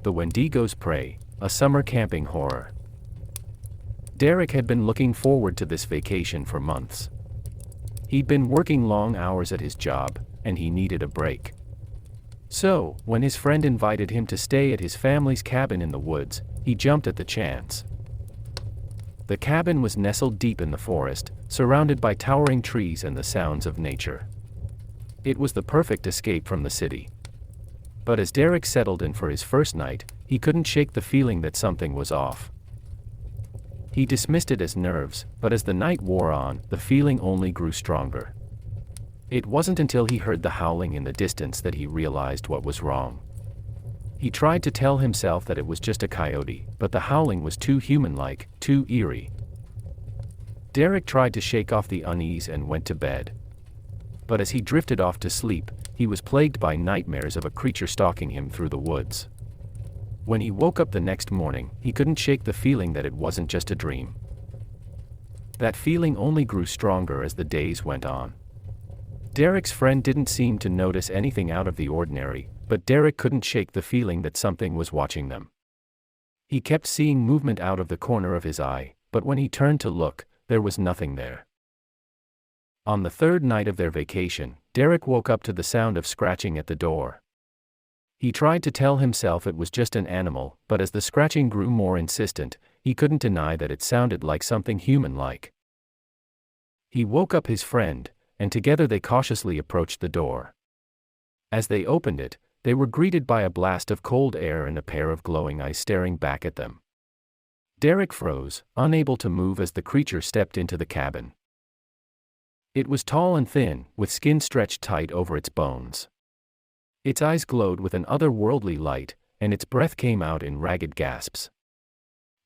The Wendigo's Prey, a summer camping horror. Derek had been looking forward to this vacation for months. He'd been working long hours at his job, and he needed a break. So, when his friend invited him to stay at his family's cabin in the woods, he jumped at the chance. The cabin was nestled deep in the forest, surrounded by towering trees and the sounds of nature. It was the perfect escape from the city. But as Derek settled in for his first night, he couldn't shake the feeling that something was off. He dismissed it as nerves, but as the night wore on, the feeling only grew stronger. It wasn't until he heard the howling in the distance that he realized what was wrong. He tried to tell himself that it was just a coyote, but the howling was too human-like, too eerie. Derek tried to shake off the unease and went to bed. But as he drifted off to sleep, he was plagued by nightmares of a creature stalking him through the woods. When he woke up the next morning, he couldn't shake the feeling that it wasn't just a dream. That feeling only grew stronger as the days went on. Derek's friend didn't seem to notice anything out of the ordinary, but Derek couldn't shake the feeling that something was watching them. He kept seeing movement out of the corner of his eye, but when he turned to look, there was nothing there. On the third night of their vacation, Derek woke up to the sound of scratching at the door. He tried to tell himself it was just an animal, but as the scratching grew more insistent, he couldn't deny that it sounded like something human-like. He woke up his friend, and together they cautiously approached the door. As they opened it, they were greeted by a blast of cold air and a pair of glowing eyes staring back at them. Derek froze, unable to move as the creature stepped into the cabin. It was tall and thin, with skin stretched tight over its bones. Its eyes glowed with an otherworldly light, and its breath came out in ragged gasps.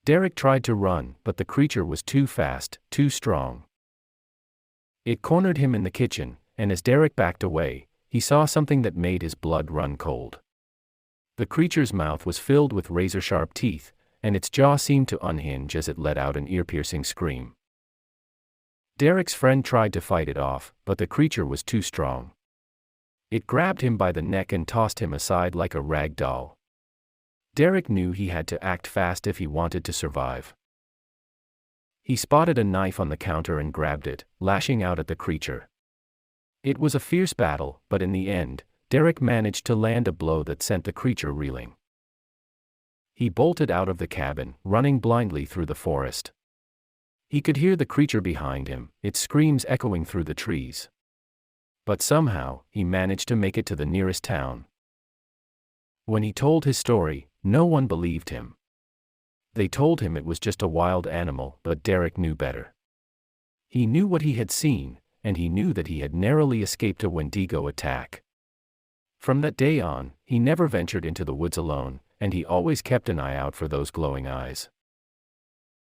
Derek tried to run, but the creature was too fast, too strong. It cornered him in the kitchen, and as Derek backed away, he saw something that made his blood run cold. The creature's mouth was filled with razor-sharp teeth, and its jaw seemed to unhinge as it let out an ear-piercing scream. Derek's friend tried to fight it off, but the creature was too strong. It grabbed him by the neck and tossed him aside like a rag doll. Derek knew he had to act fast if he wanted to survive. He spotted a knife on the counter and grabbed it, lashing out at the creature. It was a fierce battle, but in the end, Derek managed to land a blow that sent the creature reeling. He bolted out of the cabin, running blindly through the forest. He could hear the creature behind him, its screams echoing through the trees. But somehow, he managed to make it to the nearest town. When he told his story, no one believed him. They told him it was just a wild animal, but Derek knew better. He knew what he had seen, and he knew that he had narrowly escaped a Wendigo attack. From that day on, he never ventured into the woods alone, and he always kept an eye out for those glowing eyes.